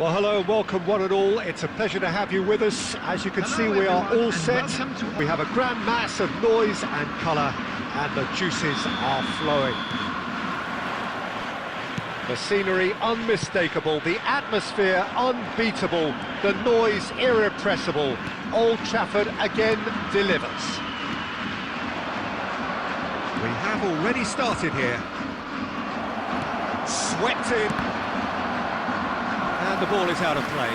Well, hello and welcome one and all. It's a pleasure to have you with us. As you can see, we are all set. We have a grand mass of noise and colour, and the juices are flowing. The scenery unmistakable, the atmosphere unbeatable, the noise irrepressible. Old Trafford again delivers. We have already started here. Swept in. And the ball is out of play.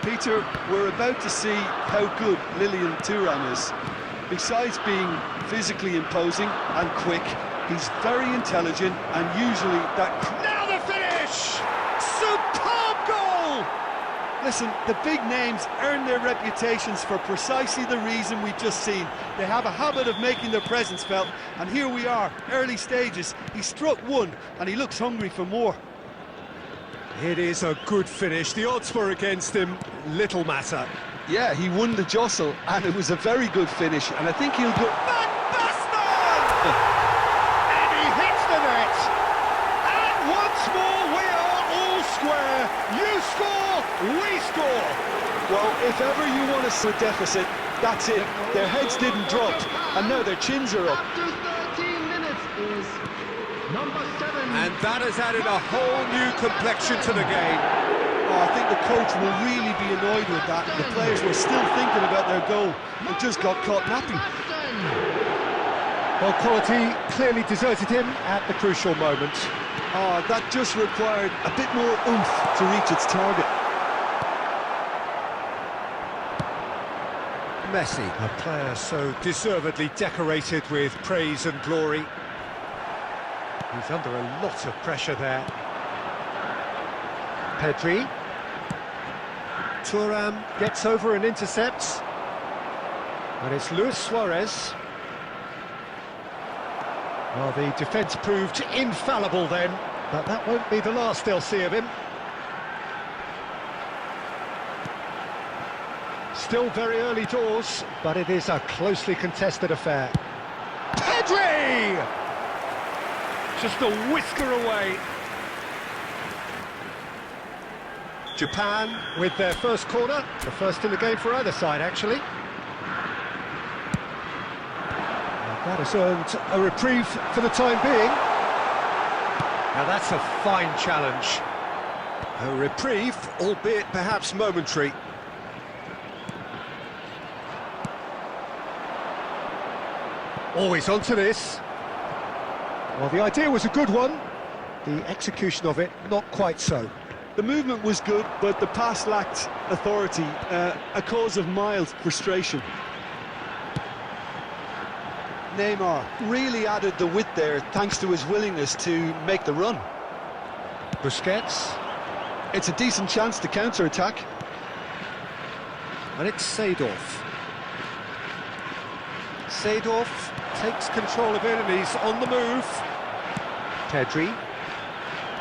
Peter, we're about to see how good Lilian Thuram is. Besides being physically imposing and quick, he's very intelligent and usually that... Now the finish! Superb goal! Listen, the big names earn their reputations for precisely the reason we've just seen. They have a habit of making their presence felt, and here we are, early stages. He struck one, and he looks hungry for more. It is a good finish. The odds were against him, little matter. Yeah, he won the jostle, and it was a very good finish, and I think he'll go... Van Basten! And he hits the net! And once more we are all square. You score, we score! Well, if ever you want to see a deficit, that's it. Their heads didn't drop, and now their chins are up. After 13 minutes is number 7. And that has added a whole new complexion to the game. Oh, I think the coach will really be annoyed with that. The players were still thinking about their goal and just got caught napping. Well, quality clearly deserted him at the crucial moment. Oh, that just required a bit more oomph to reach its target. Messi, a player so deservedly decorated with praise and glory. He's under a lot of pressure there. Pedri. Thuram gets over and intercepts. And it's Luis Suarez. Well, the defence proved infallible then, but that won't be the last they'll see of him. Still very early doors, but it is a closely contested affair. Pedri! Just a whisker away. Japan with their first corner, the first in the game for either side, actually. And that has earned a reprieve for the time being. Now that's a fine challenge. A reprieve, albeit perhaps momentary. Always onto this. Well, the idea was a good one. The execution of it, not quite so. The movement was good, but the pass lacked authority, a cause of mild frustration. Neymar really added the width there thanks to his willingness to make the run. Busquets. It's a decent chance to counter-attack. And it's Seedorf. Seedorf takes control of it and he's on the move. Pedri.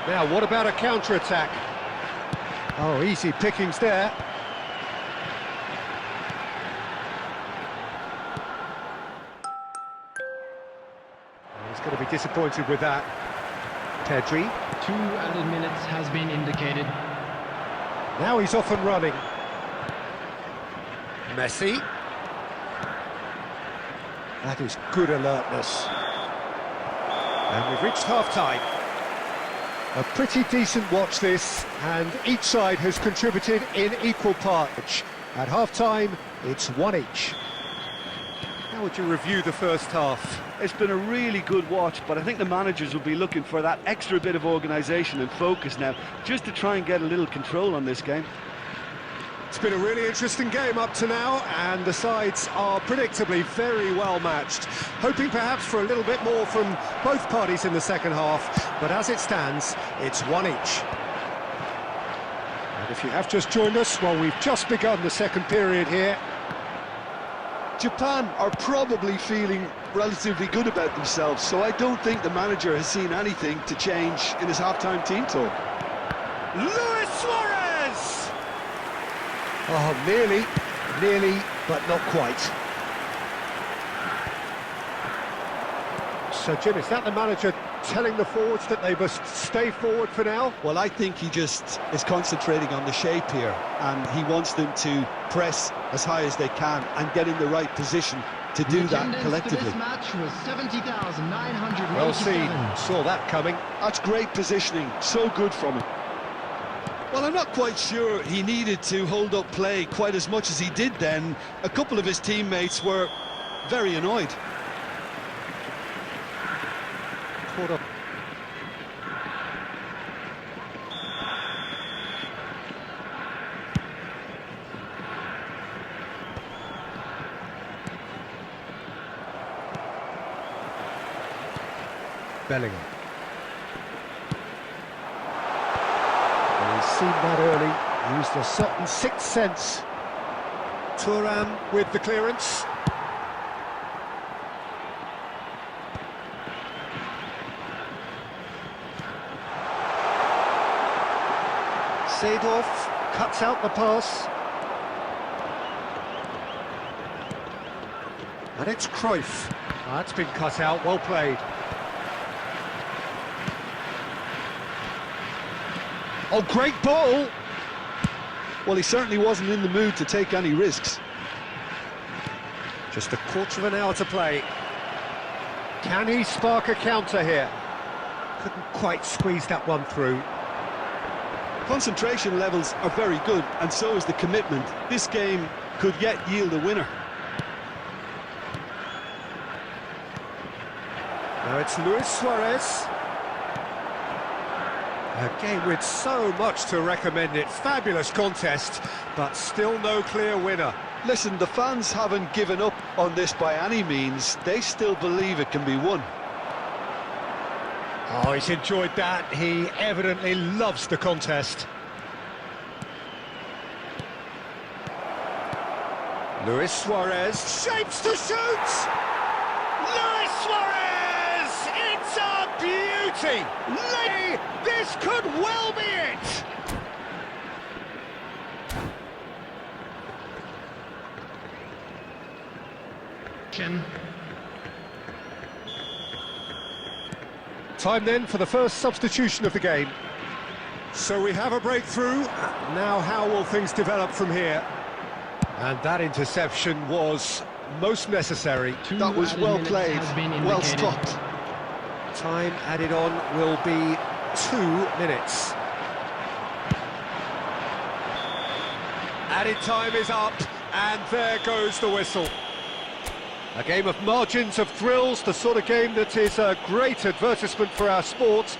Now, what about a counter-attack? Oh, easy pickings there. He's going to be disappointed with that. Pedri. 2 added minutes has been indicated. Now he's off and running. Messi. That is good alertness. And we've reached half-time. A pretty decent watch this, and each side has contributed in equal parts. At half-time, it's 1 each. How would you review the first half? It's been a really good watch, but I think the managers will be looking for that extra bit of organisation and focus now, just to try and get a little control on this game. It's been a really interesting game up to now, and the sides are predictably very well matched. Hoping perhaps for a little bit more from both parties in the second half, but as it stands, it's 1 each. And if you have just joined us, well, we've just begun the second period here. Japan are probably feeling relatively good about themselves, so I don't think the manager has seen anything to change in his half-time team talk. Luis Suarez! Oh, nearly, but not quite. So, Jim, is that the manager telling the forwards that they must stay forward for now? Well, I think he just is concentrating on the shape here, and he wants them to press as high as they can and get in the right position to do that collectively. This match was 70,987. Well seen, saw that coming. That's great positioning, so good from him. Well, I'm not quite sure he needed to hold up play quite as much as he did then. A couple of his teammates were very annoyed. Caught up. Bellingham. He's seen that early, used a certain sixth sense. Thuram with the clearance. Seedorf cuts out the pass. And it's Cruyff. That's been cut out, well played. Oh, great ball! Well, he certainly wasn't in the mood to take any risks. Just a quarter of an hour to play. Can he spark a counter here? Couldn't quite squeeze that one through. Concentration levels are very good, and so is the commitment. This game could yet yield a winner. Now it's Luis Suarez. A game with so much to recommend it. Fabulous contest, but still no clear winner. Listen, the fans haven't given up on this by any means. They still believe it can be won. Oh, he's enjoyed that. He evidently loves the contest. Luis Suarez shapes to shoot! Luis Suarez! It's a beauty! This could well be it! Time then for the first substitution of the game. So we have a breakthrough. Now how will things develop from here? And that interception was most necessary. That was well played, well stopped. Time added on will be 2 minutes. Added time is up, and there goes the whistle. A game of margins of thrills, the sort of game that is a great advertisement for our sport.